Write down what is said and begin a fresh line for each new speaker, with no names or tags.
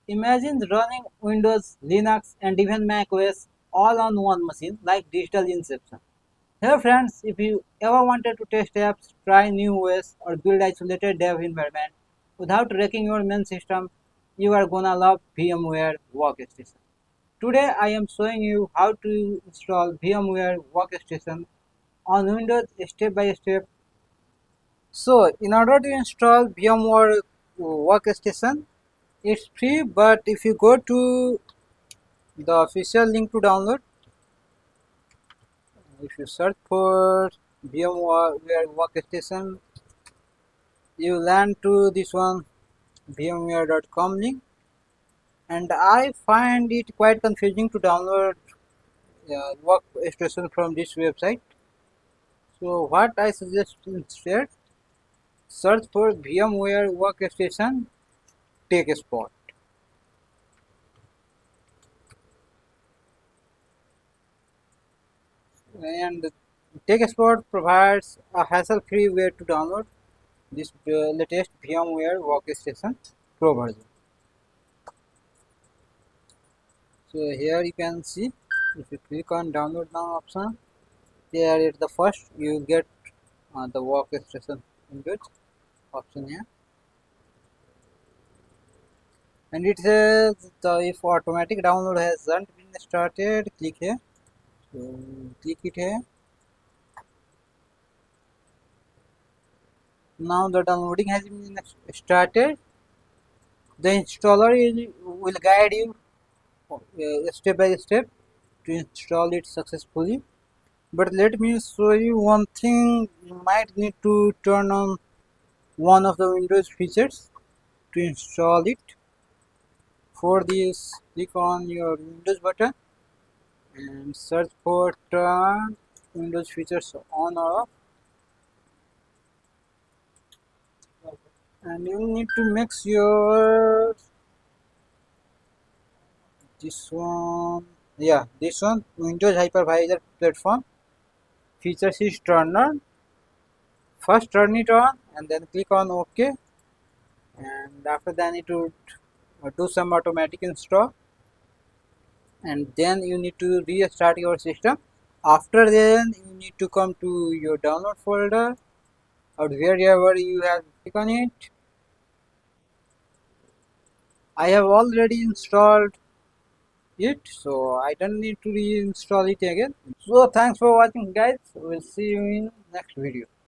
Imagine running Windows, Linux, and even Mac OS all on one machine like digital inception. Hey friends, if you ever wanted to test apps, try new OS, or build isolated dev environment without wrecking your main system, you are gonna love VMware Workstation. Today I am showing you how to install VMware Workstation on Windows step by step. So in order to install VMware Workstation, it's free, but if you go to the official link to download, if you search for VMware Workstation, you land to this one vmware.com link, and I find it quite confusing to download Workstation from this website. So what I suggest instead, search for VMware Workstation Take Spot. And TechSpot provides a hassle-free way to download this latest VMware Workstation Pro version. So here you can see, if you click on download now option, here at the first you get the Workstation Windows option here, and it says if automatic download hasn't been started, click here. So click it here. Now the downloading has been started. The installer will guide you step by step to install it successfully. But let me show you one thing. You might need to turn on one of the Windows features to install it. For this, click on your Windows button and search for turn Windows features on or off. And you need to make sure this one, yeah, this one, Windows Hypervisor platform features is turned on. First turn it on and then click on OK, and after that it would do some automatic install, and then you need to restart your system. After then you need to come to your download folder or wherever you have click on it. I have already installed it, so I don't need to reinstall it again. So thanks for watching guys, we'll see you in next video.